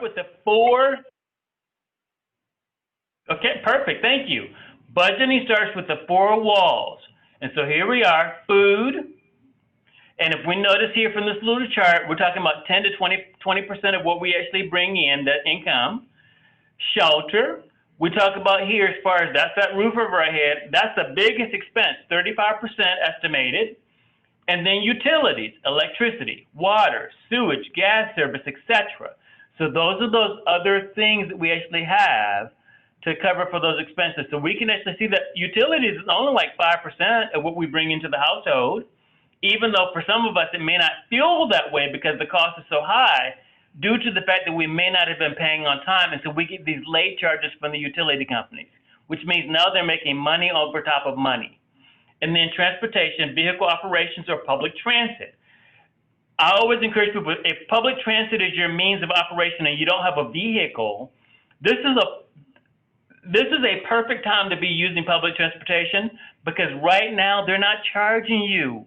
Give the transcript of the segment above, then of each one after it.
start with the four. Okay, perfect. Thank you. Budgeting starts with the four walls. And so here we are, food. And if we notice here from this little chart, we're talking about 10 to 20% of what we actually bring in, that income. Shelter, we talk about here as far as that's that roof over our head. That's the biggest expense, 35% estimated. And then utilities, electricity, water, sewage, gas service, etc. So those are those other things that we actually have to cover for those expenses. So we can actually see that utilities is only like 5% of what we bring into the household, even though for some of us it may not feel that way because the cost is so high due to the fact that we may not have been paying on time. And so we get these late charges from the utility companies, which means now they're making money over top of money. And then transportation, vehicle operations, or public transit. I always encourage people, if public transit is your means of operation and you don't have a vehicle, this is a perfect time to be using public transportation, because right now they're not charging you.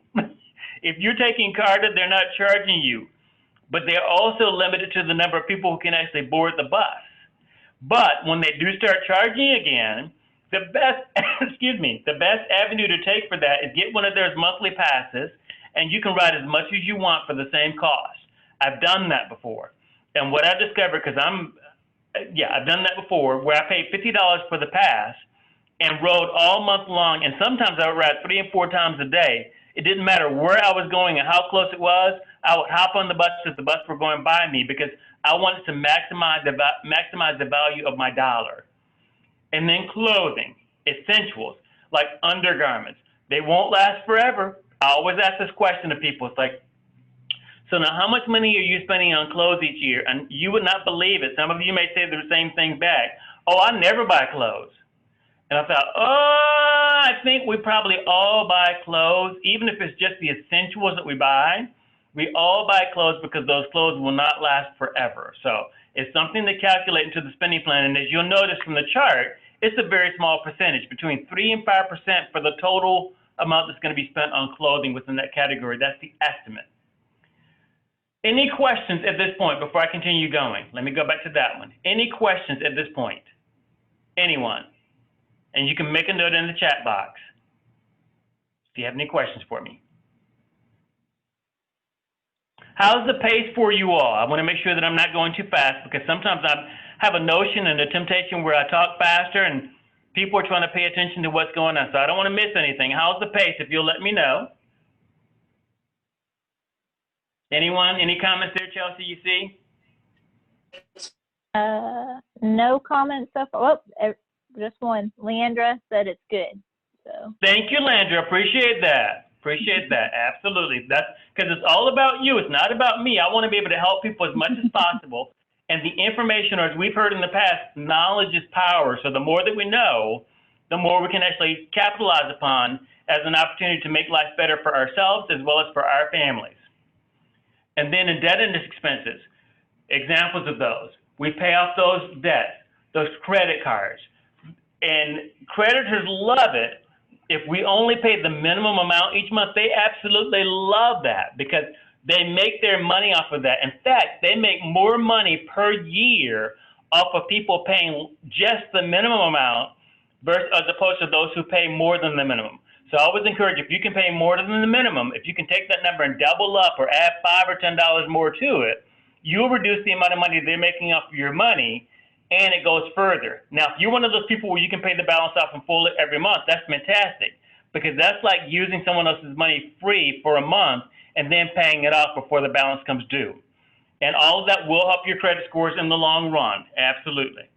If you're taking CARTA, they're not charging you. But they're also limited to the number of people who can actually board the bus. But when they do start charging again, the best, the best avenue to take for that is get one of their monthly passes, and you can ride as much as you want for the same cost. I've done that before. And what I discovered, because I've done that before, where I paid $50 for the pass and rode all month long, and sometimes I would ride 3 and 4 times a day. It didn't matter where I was going and how close it was. I would hop on the bus if the bus were going by me, because I wanted to maximize the value of my dollar. And then clothing, essentials, like undergarments. They won't last forever. I always ask this question to people. It's like, so now how much money are you spending on clothes each year? And you would not believe it. Some of you may say the same thing back. Oh, I never buy clothes. And I thought, I think we probably all buy clothes, even if it's just the essentials that we buy. We all buy clothes because those clothes will not last forever. So it's something to calculate into the spending plan. And as you'll notice from the chart, it's a very small percentage, between 3 and 5% for the total amount that's going to be spent on clothing within that category. That's the estimate. Any questions at this point before I continue going? Let me go back to that one. Any questions at this point? Anyone? And you can make a note in the chat box if you have any questions for me. How's the pace for you all? I want to make sure that I'm not going too fast, because sometimes I have a notion and a temptation where I talk faster and people are trying to pay attention to what's going on. So I don't want to miss anything. How's the pace, if you'll let me know? Anyone? Any comments there, Chelsea, you see? No comments so far. Oh, just one. Leandra said it's good. So. Thank you, Leandra. Appreciate that. Appreciate that. Absolutely. That's because it's all about you. It's not about me. I want to be able to help people as much as possible. And the information, or as we've heard in the past, knowledge is power. So the more that we know, the more we can actually capitalize upon as an opportunity to make life better for ourselves as well as for our families. And then indebtedness expenses, examples of those. We pay off those debts, those credit cards. And creditors love it if we only pay the minimum amount each month. They absolutely love that, because they make their money off of that. In fact, they make more money per year off of people paying just the minimum amount versus, as opposed to those who pay more than the minimum. So I always encourage, if you can pay more than the minimum, if you can take that number and double up or add $5 or $10 more to it, you'll reduce the amount of money they're making off of your money, and it goes further. Now, if you're one of those people where you can pay the balance off in full every month, that's fantastic, because that's like using someone else's money free for a month and then paying it off before the balance comes due. And all of that will help your credit scores in the long run, absolutely.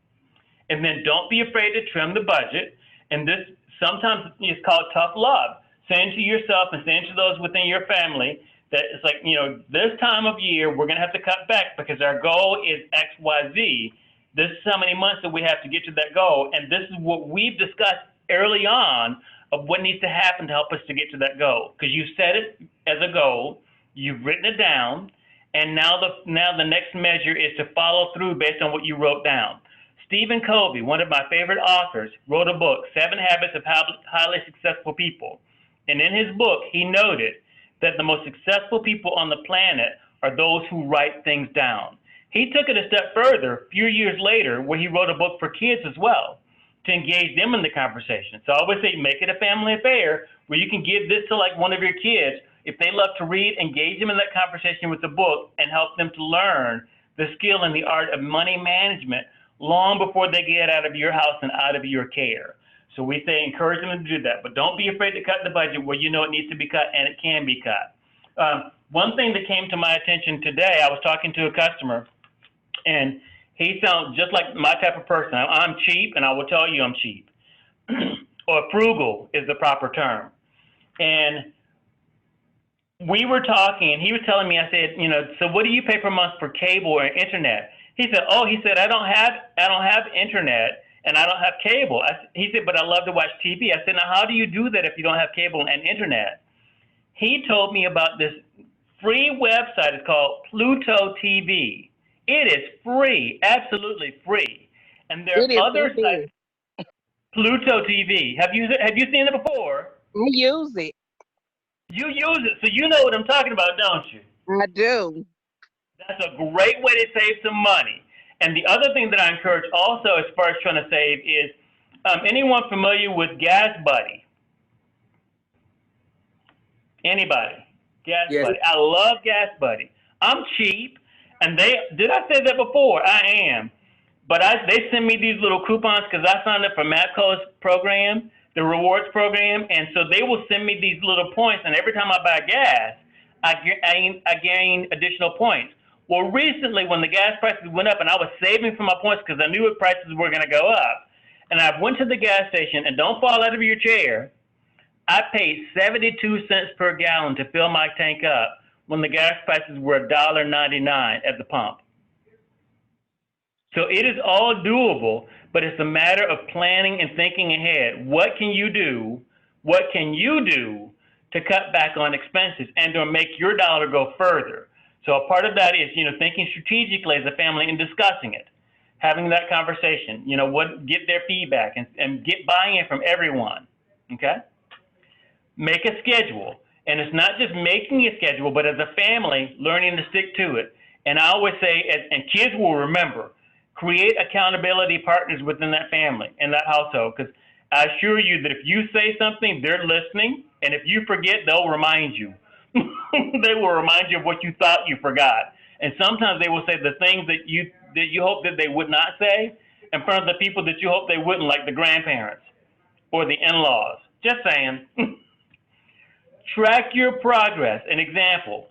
And then don't be afraid to trim the budget. And this sometimes is called tough love. Saying to yourself and saying to those within your family that it's like, this time of year, we're going to have to cut back because our goal is X, Y, Z. This is how many months that we have to get to that goal. And this is what we've discussed early on of what needs to happen to help us to get to that goal. Because you set it as a goal, you've written it down, and now the next measure is to follow through based on what you wrote down. Stephen Covey, one of my favorite authors, wrote a book, 7 Habits of Highly Successful People. And in his book, he noted that the most successful people on the planet are those who write things down. He took it a step further a few years later where he wrote a book for kids as well to engage them in the conversation. So I always say make it a family affair where you can give this to like one of your kids. If they love to read, engage them in that conversation with the book and help them to learn the skill and the art of money management long before they get out of your house and out of your care. So we say encourage them to do that, but don't be afraid to cut the budget where you know it needs to be cut and it can be cut. One thing that came to my attention today, I was talking to a customer and he sounds just like my type of person. I'm cheap and I will tell you I'm cheap. Or frugal is the proper term. And we were talking and he was telling me, I said, you know, so what do you pay per month for cable or internet? He said, oh, he said, I don't have internet and I don't have cable. He said, but I love to watch TV. I said, now how do you do that if you don't have cable and internet? He told me about this free website. It's called Pluto TV. It is free, absolutely free. And there are other sites. Pluto TV. Have you seen it before? I use it. You use it, so you know what I'm talking about, don't you? I do. That's a great way to save some money. And the other thing that I encourage also as far as trying to save is, anyone familiar with Gas Buddy? Anybody? Gas Yes. Buddy. I love Gas Buddy. I'm cheap, and did I say that before? I am. But they send me these little coupons because I signed up for Matco's program, the rewards program, and so they will send me these little points, and every time I buy gas, I gain additional points. Well, recently when the gas prices went up and I was saving for my points because I knew what prices were going to go up, and I went to the gas station, and don't fall out of your chair, I paid 72 cents per gallon to fill my tank up when the gas prices were $1.99 at the pump. So it is all doable, but it's a matter of planning and thinking ahead. What can you do? What can you do to cut back on expenses and to make your dollar go further? So a part of that is, you know, thinking strategically as a family and discussing it, having that conversation, you know, get their feedback and get buy-in from everyone, okay? Make a schedule. And it's not just making a schedule, but as a family, learning to stick to it. And I always say, and kids will remember, create accountability partners within that family, in that household, because I assure you that if you say something, they're listening, and if you forget, they'll remind you. They will remind you of what you thought you forgot. And sometimes they will say the things that you hope that they would not say in front of the people that you hope they wouldn't, like the grandparents or the in-laws. Just saying. Track your progress. An example,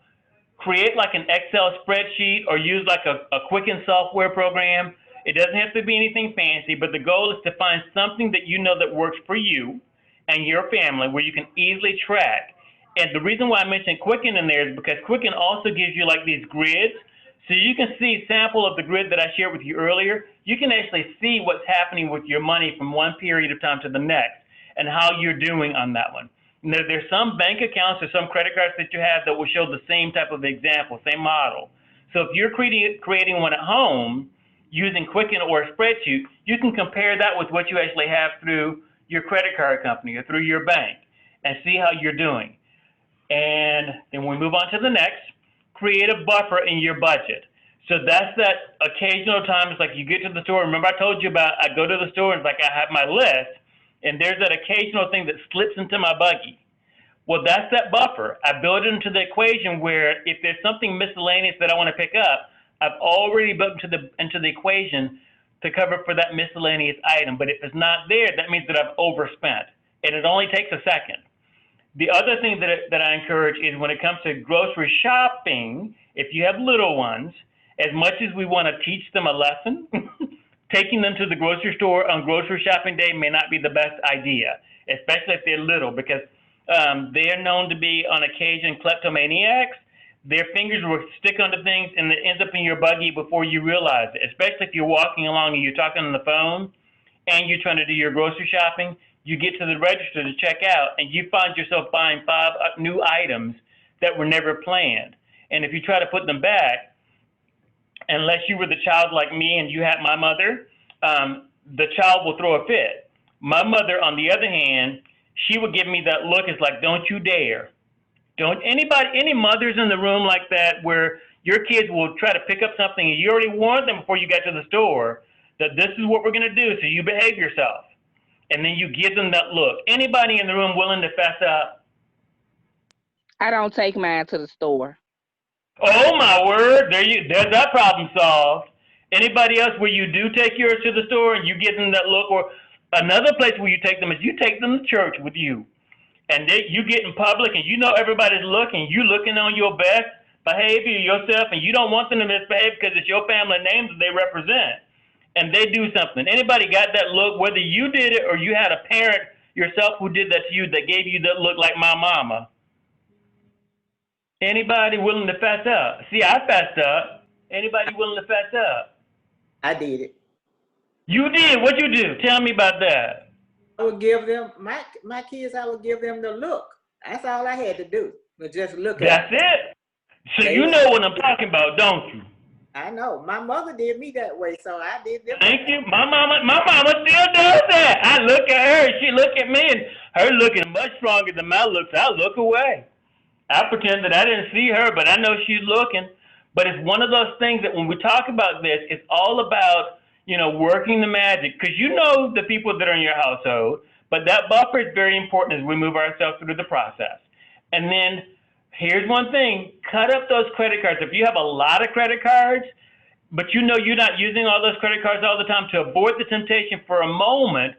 create like an Excel spreadsheet or use like a Quicken software program. It doesn't have to be anything fancy, but the goal is to find something that you know that works for you and your family where you can easily track. And the reason why I mentioned Quicken in there is because Quicken also gives you like these grids. So you can see a sample of the grid that I shared with you earlier. You can actually see what's happening with your money from one period of time to the next and how you're doing on that one. Now, there's some bank accounts or some credit cards that you have that will show the same type of example, same model. So if you're creating one at home using Quicken or a spreadsheet, you can compare that with what you actually have through your credit card company or through your bank and see how you're doing. And then we move on to the next, create a buffer in your budget. So that's that occasional time. It's like you get to the store. Remember I told you about I go to the store and it's like I have my list and there's that occasional thing that slips into my buggy. Well, that's that buffer. I build it into the equation where if there's something miscellaneous that I want to pick up, I've already built into the equation to cover for that miscellaneous item. But if it's not there, that means that I've overspent. And it only takes a second. The other thing that I encourage is when it comes to grocery shopping, if you have little ones, as much as we want to teach them a lesson, taking them to the grocery store on grocery shopping day may not be the best idea, especially if they're little, because they are known to be, on occasion, kleptomaniacs. Their fingers will stick onto things and it ends up in your buggy before you realize it, especially if you're walking along and you're talking on the phone and you're trying to do your grocery shopping. You get to the register to check out and you find yourself buying 5 new items that were never planned. And if you try to put them back, unless you were the child like me and you had my mother, the child will throw a fit. My mother, on the other hand, she would give me that look. It's like, don't you dare. Don't any mothers in the room like that where your kids will try to pick up something and you already warned them before you got to the store that this is what we're going to do, so you behave yourself. And then you give them that look. Anybody in the room willing to fess up? I don't take mine to the store. Oh my word, there's that problem solved. Anybody else where you do take yours to the store and you give them that look, or another place where you take them is you take them to church with you. And you get in public and you know everybody's looking, you looking on your best behavior yourself, and you don't want them to misbehave because it's your family name that they represent. And they do something. Anybody got that look, whether you did it or you had a parent yourself who did that to you that gave you that look like my mama? Anybody willing to fess up? See, I fessed up. Anybody willing to fess up? I did it. You did? What'd you do? Tell me about that. I would give them, my kids, I would give them the look. That's all I had to do, was just look at them. That's it. So you know what I'm talking about, don't you? I know. My mother did me that way, so I did them. Thank you. My mama still does that. I look at her, she look at me, and her looking much stronger than my looks. I look away. I pretend that I didn't see her, but I know she's looking. But it's one of those things that when we talk about this, it's all about, working the magic. Because you know the people that are in your household, but that buffer is very important as we move ourselves through the process. And then here's one thing, cut up those credit cards. If you have a lot of credit cards, but you're not using all those credit cards all the time, to avoid the temptation for a moment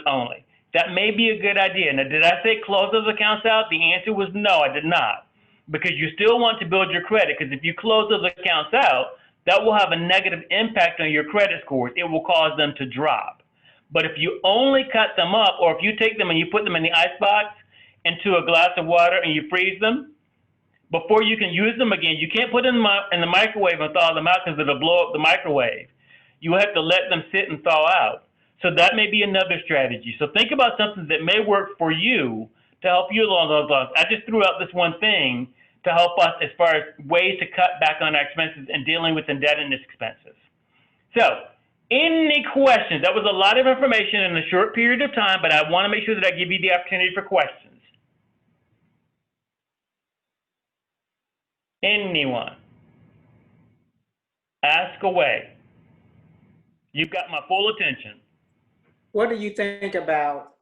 only. That may be a good idea. Now, did I say close those accounts out? The answer was no, I did not. Because you still want to build your credit, because if you close those accounts out, that will have a negative impact on your credit scores. It will cause them to drop. But if you only cut them up, or if you take them and you put them in the icebox into a glass of water and you freeze them, before you can use them again, you can't put them in the microwave and thaw them out because it'll blow up the microwave. You have to let them sit and thaw out. So that may be another strategy. So think about something that may work for you to help you along those lines. I just threw out this one thing to help us as far as ways to cut back on our expenses and dealing with indebtedness expenses. So, any questions? That was a lot of information in a short period of time, but I want to make sure that I give you the opportunity for questions. Anyone? Ask away. You've got my full attention. What do you think about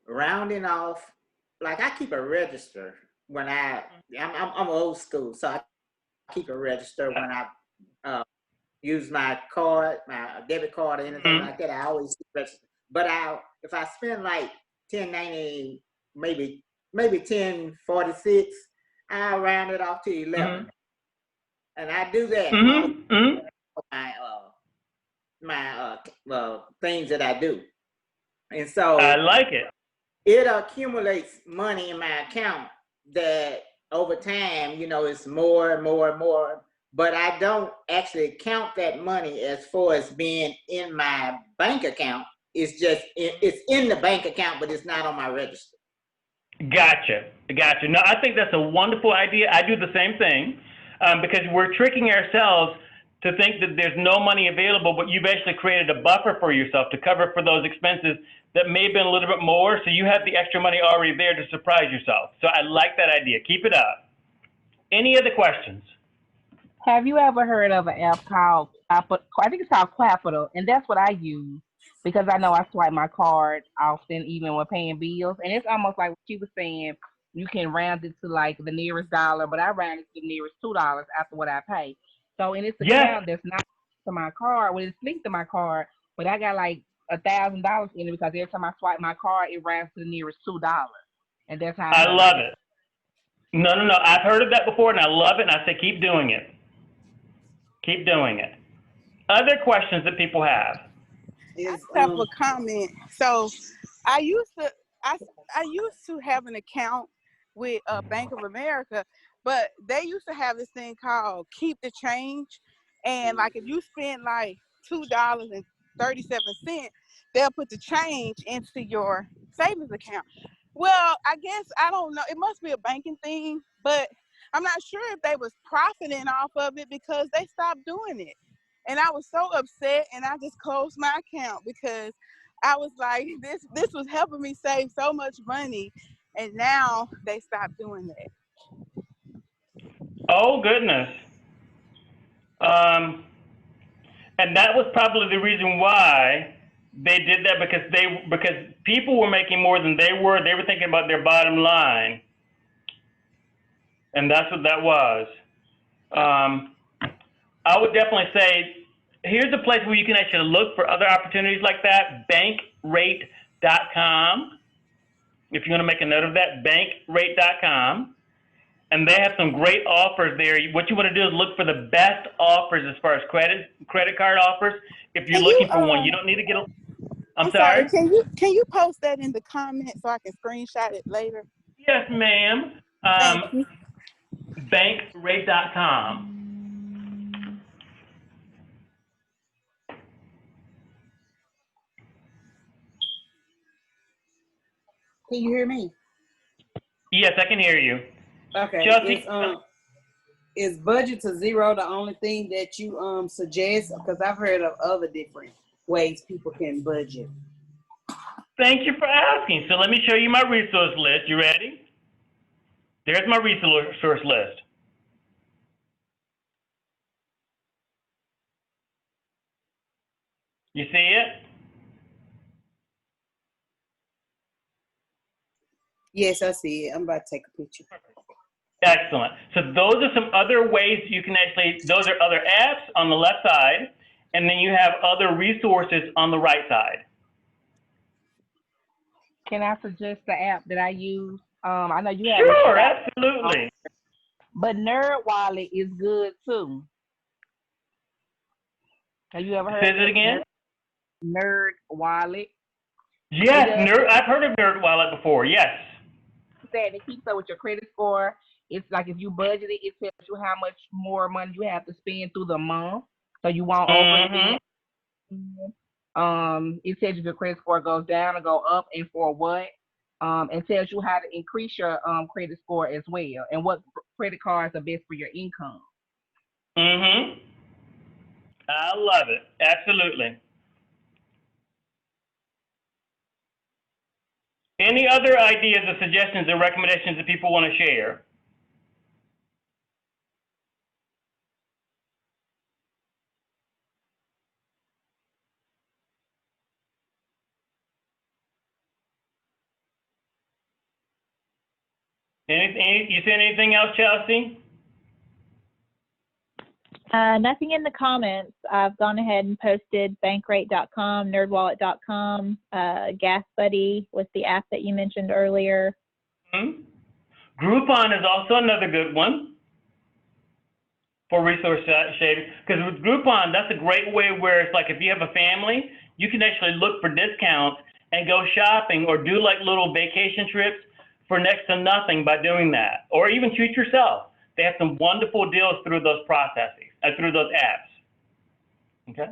rounding off? Like, I keep a register when I'm old school, so I keep a register when I use my card, my debit card or anything like that. I always keep register. But if I spend like $10.90, maybe $10.46, I'll round it off to 11, and I do that. My things that I do, and so I like it. It accumulates money in my account that over time, it's more and more and more. But I don't actually count that money as far as being in my bank account. It's just it's in the bank account, but it's not on my register. Gotcha. No, I think that's a wonderful idea. I do the same thing because we're tricking ourselves to think that there's no money available, but you've actually created a buffer for yourself to cover for those expenses that may have been a little bit more, so you have the extra money already there to surprise yourself. So I like that idea. Keep it up. Any other questions? Have you ever heard of an app called, I think it's called Capital, and that's what I use because I know I swipe my card often, even when paying bills, and it's almost like what she was saying, you can round it to like the nearest dollar, but I round it to the nearest $2 after what I pay. So, and it's a account that's not to my card, well, it's linked to my card, but I got like $1,000 in it because every time I swipe my card, it rounds to the nearest $2, and that's how I love it. No, I've heard of that before, and I love it, and I say keep doing it. Keep doing it. Other questions that people have? A couple of comments. So, I used to have an account with Bank of America, but they used to have this thing called Keep the Change, and like if you spend like $2.37, they'll put the change into your savings account. Well, I guess, I don't know, it must be a banking thing, but I'm not sure if they was profiting off of it because they stopped doing it. And I was so upset, and I just closed my account because I was like, this was helping me save so much money, and now they stopped doing that. Oh, goodness. And that was probably the reason why they did that, because people were making more than they were. They were thinking about their bottom line, and that's what that was. I would definitely say here's a place where you can actually look for other opportunities like that. Bankrate.com. If you want to make a note of that, bankrate.com. And they have some great offers there. What you want to do is look for the best offers as far as credit card offers. If you're looking for one, you don't need to get a. I'm sorry. Can you post that in the comments so I can screenshot it later? Yes, ma'am. Thank you. Bankrate.com. Can you hear me? Yes, I can hear you. Okay. Chelsea, Is budget to zero the only thing that you suggest? Because I've heard of other different ways people can budget. thank you for asking. So let me show you my resource list. You ready? There's my resource list. You see it? Yes, I see it. I'm about to take a picture. Excellent. So those are some other ways you can actually, those are other apps on the left side, and then you have other resources on the right side. Can I suggest the app that I use? I know you have. Sure, absolutely. But Nerd Wallet is good too. Have you ever heard Say of it again? Nerd Wallet? Yes, I've heard of Nerd Wallet before. Yes. That it keeps up with your credit score. It's like if you budget it, it tells you how much more money you have to spend through the month, so you won't overspend. It tells you if your credit score goes down or go up, and for what. And tells you how to increase your credit score as well, and what credit cards are best for your income. I love it. Absolutely. Any other ideas or suggestions or recommendations that people want to share? You seen anything else, Chelsea? Nothing in the comments. I've gone ahead and posted bankrate.com, nerdwallet.com, Gas Buddy with the app that you mentioned earlier. Groupon is also another good one for resource sharing. Because with Groupon, that's a great way where it's like if you have a family, you can actually look for discounts and go shopping or do like little vacation trips for next to nothing by doing that. Or even treat yourself. They have some wonderful deals through those processes, through those apps. Okay.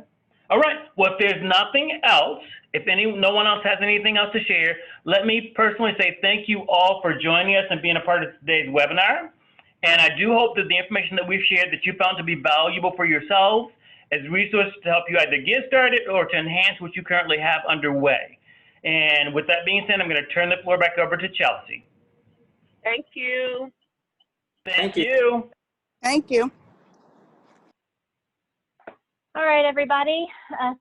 All right. Well, if there's nothing else, no one else has anything else to share, let me personally say thank you all for joining us and being a part of today's webinar. And I do hope that the information that we've shared that you found to be valuable for yourselves as resources to help you either get started or to enhance what you currently have underway. And with that being said, I'm going to turn the floor back over to Chelsea. Thank you. Thank you. Thank you. All right, everybody.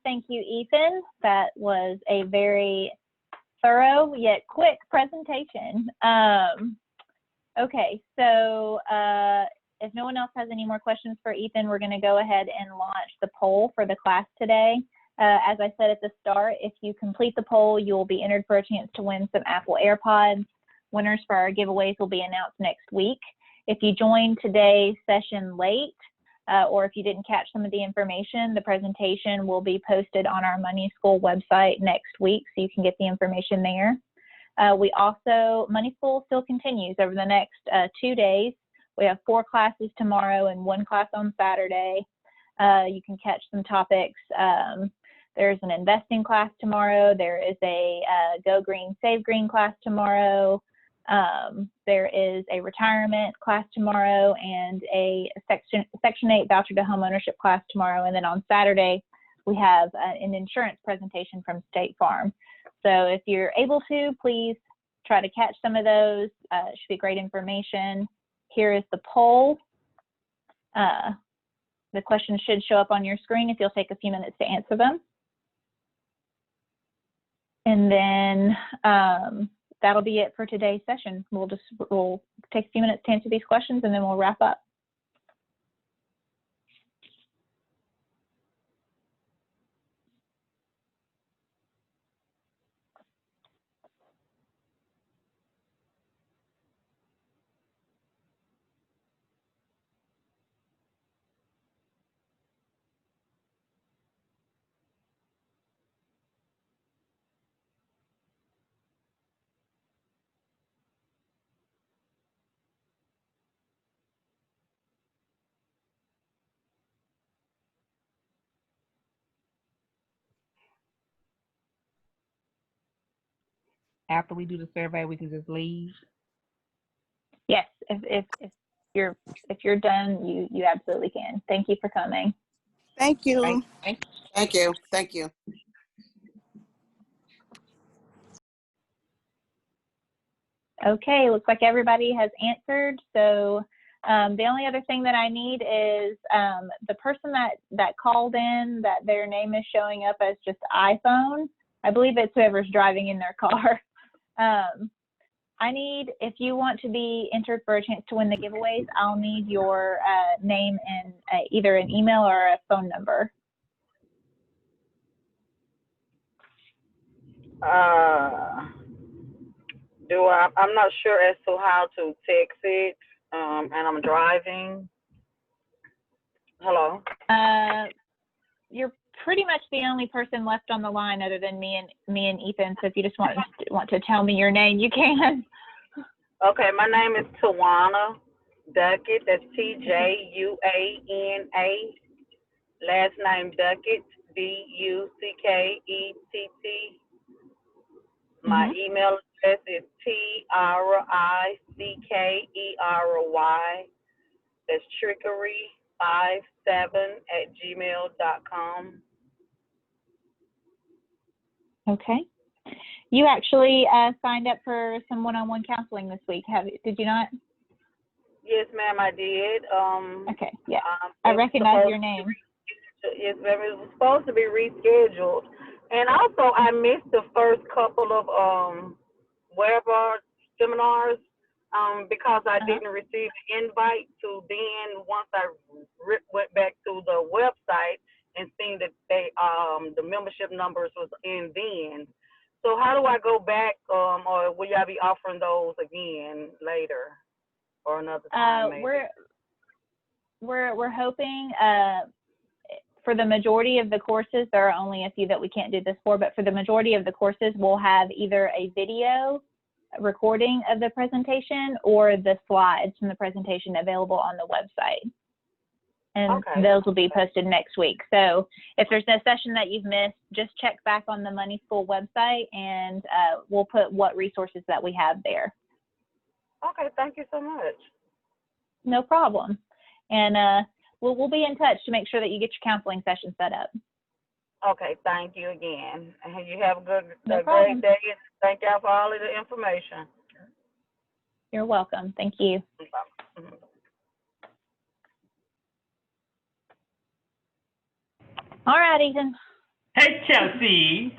Thank you, Ethan. That was a very thorough yet quick presentation. Okay, so if no one else has any more questions for Ethan, we're going to go ahead and launch the poll for the class today. As I said at the start, if you complete the poll, you will be entered for a chance to win some Apple AirPods. Winners for our giveaways will be announced next week. If you joined today's session late, or if you didn't catch some of the information, the presentation will be posted on our Money School website next week, so you can get the information there. Money School still continues over the next 2 days. We have 4 classes tomorrow and 1 class on Saturday. You can catch some topics. There's an investing class tomorrow. There is a Go Green, Save Green class tomorrow. There is a retirement class tomorrow and a Section 8 voucher to homeownership class tomorrow. And then on Saturday, we have an insurance presentation from State Farm. So if you're able to, please try to catch some of those. It should be great information. Here is the poll. The questions should show up on your screen if you'll take a few minutes to answer them. And then that'll be it for today's session. We'll take a few minutes to answer these questions and then we'll wrap up. After we do the survey, we can just leave. Yes, if you're done, you absolutely can. Thank you for coming. Thank you. Thank you. Thank you. Okay, looks like everybody has answered. So the only other thing that I need is the person that called in, that their name is showing up as just iPhone. I believe it's whoever's driving in their car. I need, if you want to be entered for a chance to win the giveaways, I'll need your name and either an email or a phone number. I'm not sure as to how to text it, and I'm driving. Hello? You're pretty much the only person left on the line other than me and Ethan. So if you just want to tell me your name, you can. Okay, my name is Tawana Duckett. That's Tjuana. Last name Duckett, Duckett. My email address is trickery, that's trickery57@gmail.com. Okay. You actually signed up for some one-on-one counseling this week. Did you not? Yes, ma'am, I did. Okay, yeah. I recognize your name. Yes, ma'am. It was supposed to be rescheduled. And also, I missed the first couple of webinar seminars because I didn't receive an invite to then, once I went back to the website and seen that the membership numbers was in then. So how do I go back, or will y'all be offering those again later or another time maybe? We're hoping for the majority of the courses, there are only a few that we can't do this for, but for the majority of the courses, we'll have either a video recording of the presentation or the slides from the presentation available on the website. And those will be posted next week. So if there's a session that you've missed, just check back on the Money School website and we'll put what resources that we have there. Okay, thank you so much. No problem. And we'll be in touch to make sure that you get your counseling session set up. Okay, thank you again. And you have a great day. Thank y'all for all of the information. You're welcome. Thank you. All right, Ethan. Hey, Chelsea.